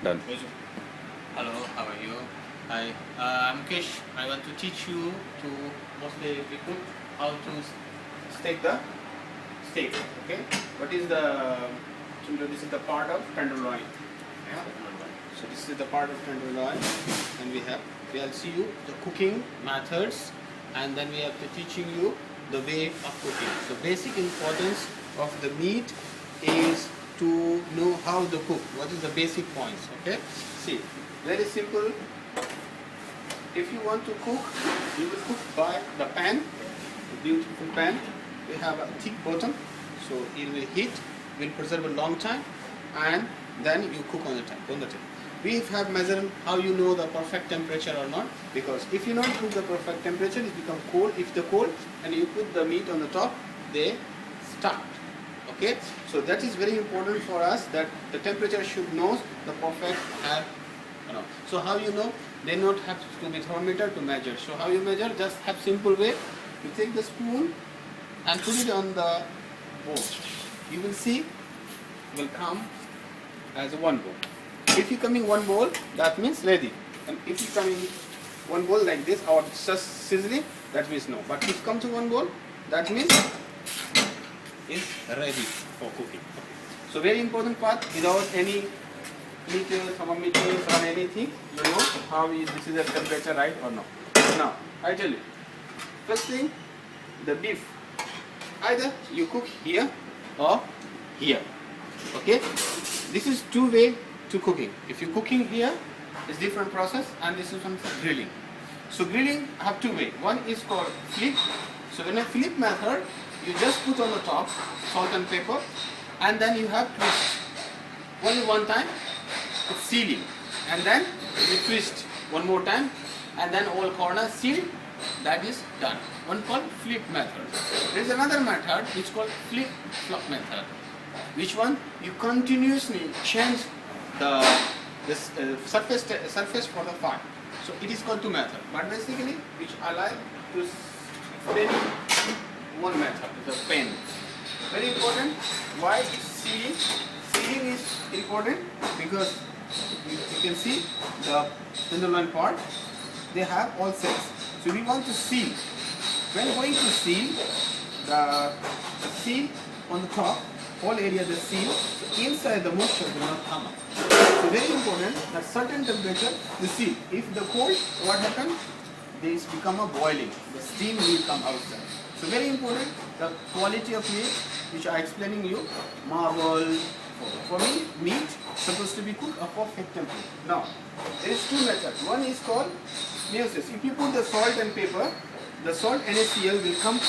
Done. Hello, how are you? Hi, I'm Kish. I want to teach you to mostly we put how to steak the steak. Okay, what is the this is the part of tenderloin. Yeah? So this is the part of tenderloin, and we'll see you the cooking methods, and then we have to teaching you the way of cooking. So basic importance of the meat is to know how to cook. What is the basic points? Okay, see, very simple. If you want to cook, you will cook by the pan, a beautiful pan. We have a thick bottom, so it will heat, will preserve a long time, and then you cook on the table. We have measured how you know the perfect temperature or not, because if you not cook the perfect temperature, it become cold. If the cold and you put the meat on the top, they start. Okay, so that is very important for us, that the temperature should know the perfect have. So how you know? They not have to be thermometer to measure. So how you measure? Just have simple way. You take the spoon and put it on the bowl. You will see will come as one bowl. If you come in one bowl, that means ready. And if you come in one bowl like this, or just sizzling, that means no. But if come to one bowl, that means is ready for cooking. So very important part, without any meters, thermometers or anything, you know how is this is the temperature, right or no. Now I tell you, first thing, the beef, either you cook here or here. Okay, this is two way to cooking. If you cooking here, it's different process, and this is one for grilling. So grilling have two way. One is called flip. So in a flip method, you just put on the top salt and pepper, and then you have twist only one time. It's sealing, and then you twist one more time, and then all corners sealed. That is done. One called flip method. There is another method which called flip flop method. Which one? You continuously change the surface for the fire. So it is called two method. But basically, which I like to explain one method, the pen. Very important. Why sealing? Sealing is important because you can see the tenderloin part, they have all cells. So we want to seal. When going to seal, the seal on the top, all area the seal, so inside the moisture will not come up. So very important that certain temperature the seal. If the cold, what happens? This become a boiling. The steam will come outside. So very important the quality of meat, which I explaining you, marble. For me, meat supposed to be cooked at perfect temperature. Now, there is two methods. One is called meiosis. If you put the salt and pepper, the salt NaCl will come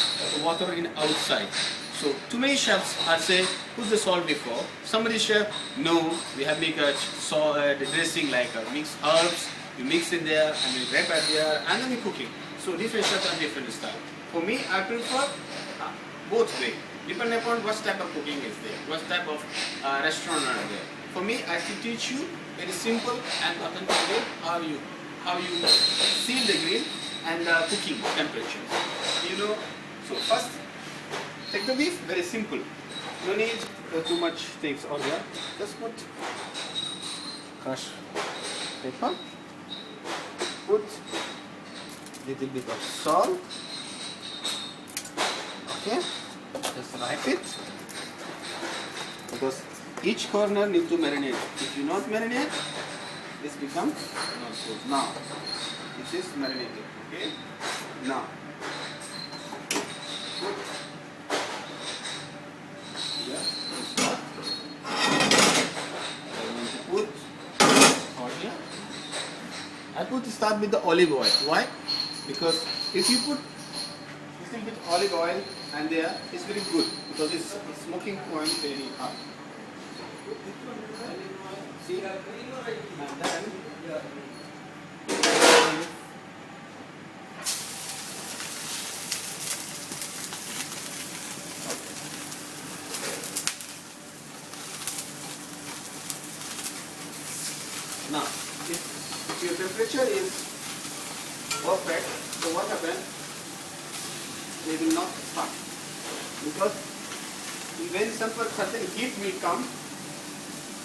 water in outside. So too many chefs are say put the salt before. Somebody chef, no, we have make a salt dressing like mix herbs. You mix in there and you wrap it there, and then we cooking. So different chefs are different style. For me, I prefer both way. Depending upon what type of cooking is there, what type of restaurant are there. For me, I can teach you very simple and authentic way how you seal the grill and the cooking temperature. You know, so first take the beef, very simple. No need too much things on there. Just put crushed pepper, put little bit of salt. Okay. Just wrap it, because each corner need to marinate. If you not marinate, this becomes not good. Now, this is marinated. Okay. Now, put here. Start. I want to put or here. I put to start with the olive oil. Why? Because if you put little bit olive oil and there, it's very good because it's smoking point very high. See, and then now, if your temperature is perfect, so what happens? They will not start, because when certain heat will come,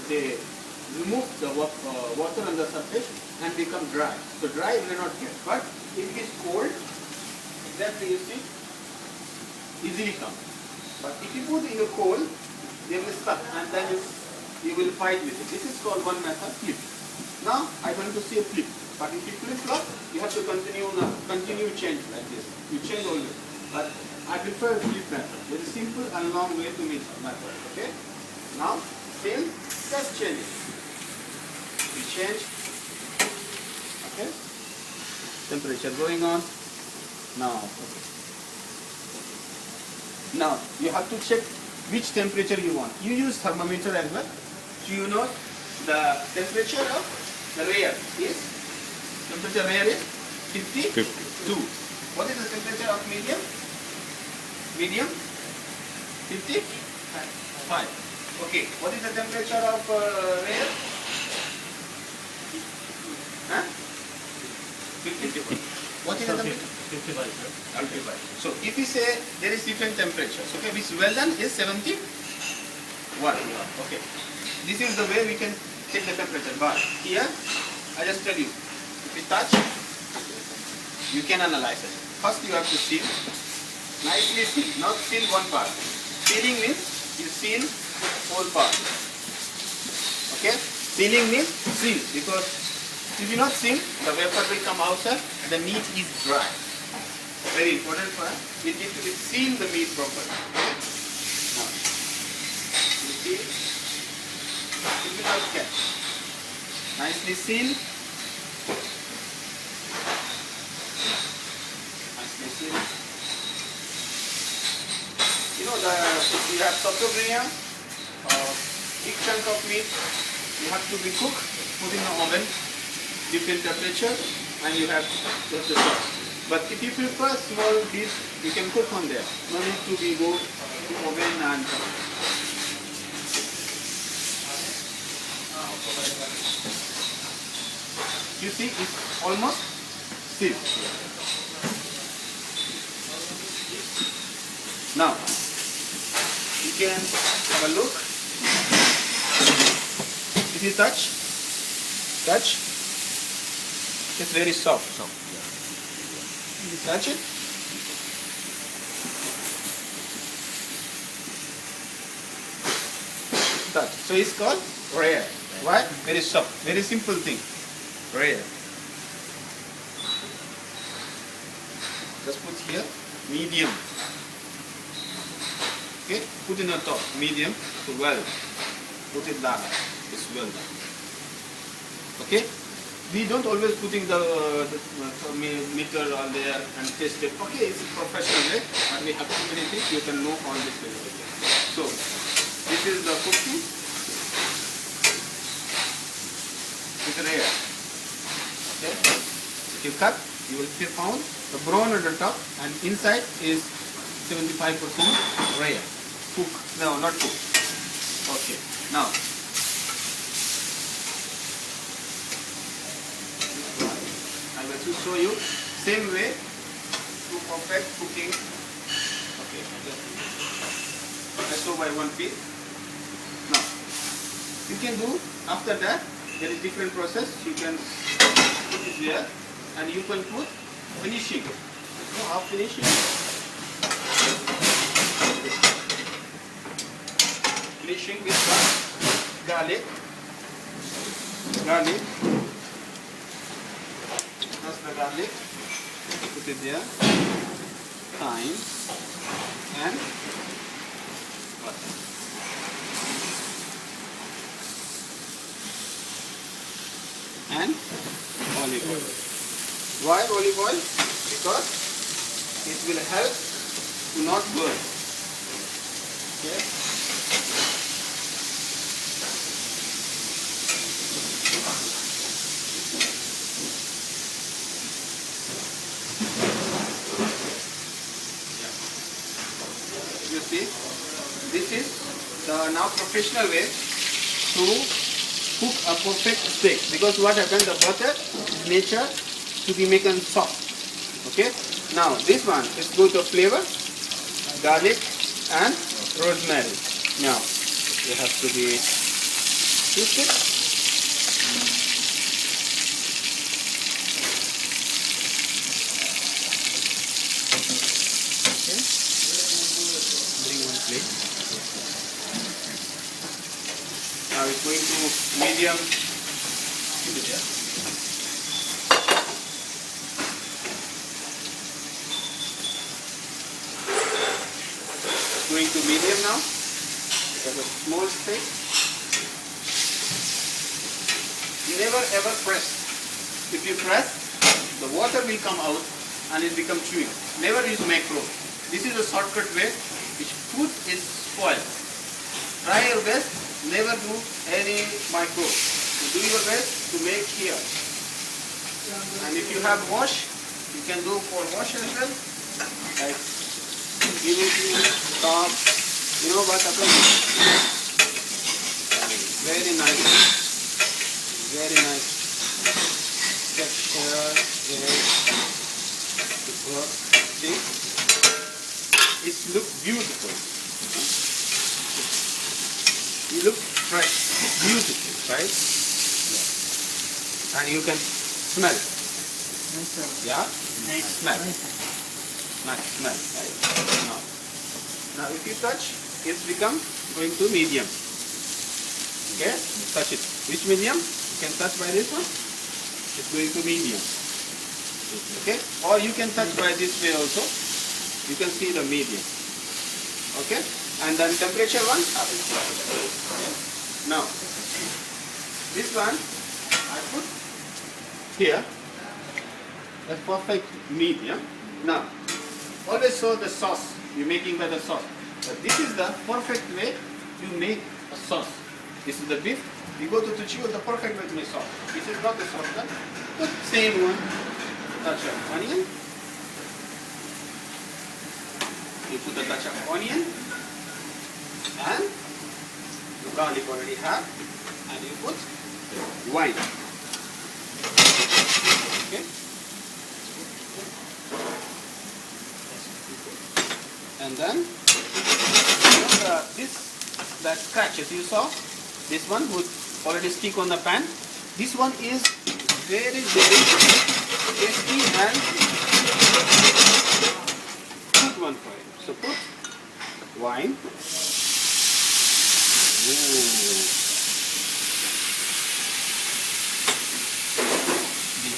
they remove the water on the surface and become dry. So dry will not get. But if it is cold, exactly you see, easily come. But if you put in the cold, they will stuck and then you will fight with it. This is called one method, flip. Now I want to see a flip. But if you flip flop, you have to continue change like this. You change always. But I prefer flip method. Very simple and long way to make method. Okay? Now still just change it. You change. Okay? Temperature going on. Now okay. Now you have to check which temperature you want. You use thermometer as well. So you know the temperature of the rear is 52. What is the temperature of medium? Medium 55. Okay. What is the temperature of rear? Huh? 50. What is the temperature? 55. So if we say there is different temperatures, okay, which well done is 71. Okay. This is the way we can check the temperature. But here, I just tell you, if you touch, you can analyze it. First you have to seal, nicely seal, not seal one part. Sealing means you seal whole part. Okay? Sealing means seal, because if you not seal, the vapor will come outside and the meat is dry. Very important for us. We need to seal the meat properly. Okay? Now, you see, it will not catch. Nicely seal. Nicely seal. You know, if you have sotogria, big chunk of meat, you have to be cooked, put in the oven, different temperature, and you have just the sauce. But if you prefer small dish, you can cook on there. No need to be go to oven and you see it's almost sealed. Now you can have a look. If you touch, it's very soft. You touch it. Touch. So it's called rare. Why? Very soft. Very simple thing. Rare. Just put here medium. Okay? Put in the top medium to well. Put it down. It's well done. Okay? We don't always putting the meter on there and test it. Okay, it's a professional way, but we have too many things. You can know all this way. So, this is the cooking. It's rare. Okay. If you cut, you will see found the brown at the top and inside is 75% rare. Cook. No, not cook. Okay. Now. To show you same way to perfect cooking. Okay, let's go by one piece. Now you can do after that. There is different process. You can put it there, and you can put finishing. You know how finishing? Finishing with garlic. That's the garlic. Put it there. Thyme and butter. And olive oil. Why olive oil? Because it will help to not burn. Okay. You see, this is the now professional way to cook a perfect steak, because what happens, the butter is nature to be making soft. Okay, now this one is good of flavor, garlic and rosemary. Now you have to be twist it medium. Keep it there. Going to medium now. There's a small steak. Never ever press. If you press, the water will come out and it becomes chewy. Never use macro. This is a shortcut way which food is spoiled. Try your best, never do any micro. So do your best to make here. And if you have wash, you can do for wash as well. Like give it to top. You know what happens? Very nice. Very nice texture. See? It looks beautiful. You look fresh, beautiful, right? Yeah. And you can smell. Yeah? Smell. Smell. Right? Now if you touch, it's become going to medium. Okay? Touch it. Which medium? You can touch by this one. It's going to medium. Okay? Or you can touch by this way also. You can see the medium. Okay? And then temperature one. Okay. Now, this one I put here. A perfect medium. Now, always show the sauce. You're making by the sauce. But this is the perfect way to make a sauce. This is the beef. You go to Tuchio, the perfect way to make sauce. This is not the sauce. But same one. Touch of onion. You put a touch of onion. And the garlic already have. And you put wine. Okay. And then that scratches you saw, this one would already stick on the pan. This one is very tasty and good one for it. So put wine.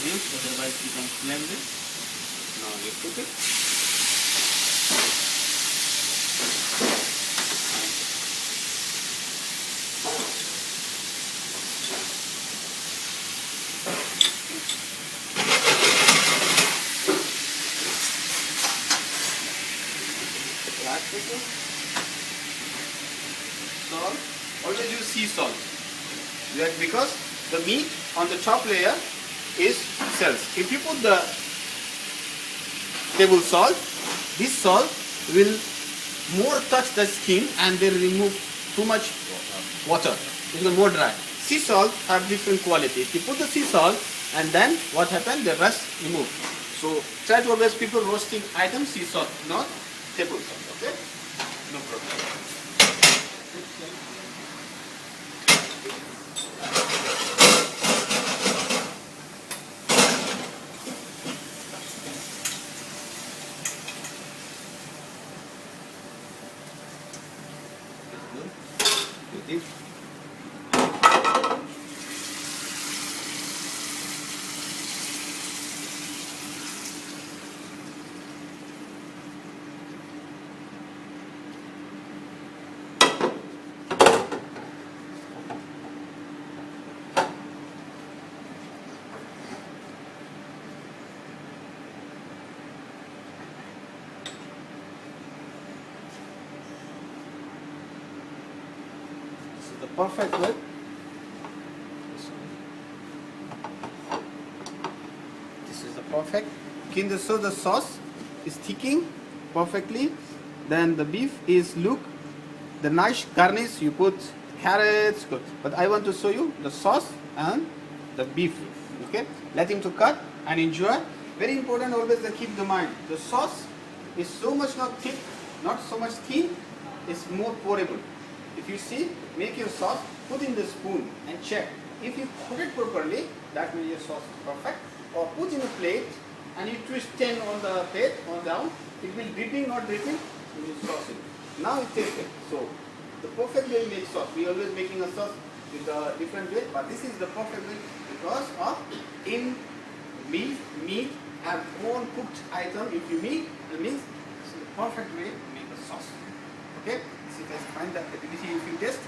This otherwise you can flame this. Now you put it. Salt. Always use sea salt. Because the meat on the top layer is cells. If you put the table salt, this salt will more touch the skin and they remove too much water. It will more dry. Sea salt have different quality. If you put the sea salt and then what happens? The rest remove. So try to always people roasting items sea salt, not table salt. Okay? No problem. Good. The perfect way. This is the perfect. So the sauce is thickening perfectly. Then the beef is look the nice garnish. You put carrots, good. But I want to show you the sauce and the beef. Okay, let him to cut and enjoy. Very important. Always keep the mind. The sauce is so much not thick, not so much thin. It's more pourable. If you see, make your sauce, put in the spoon and check. If you put it properly, that means your sauce is perfect. Or put in a plate and you twist 10 on the plate, on down. It will dripping, not dripping, you will sauce it. Now it tastes it. So, the perfect way to make sauce. We always making a sauce with the different way, but this is the perfect way because of in meat have own cooked item. If you meat, it means it's the perfect way to make a sauce. Okay, so you guys find that ability if you test.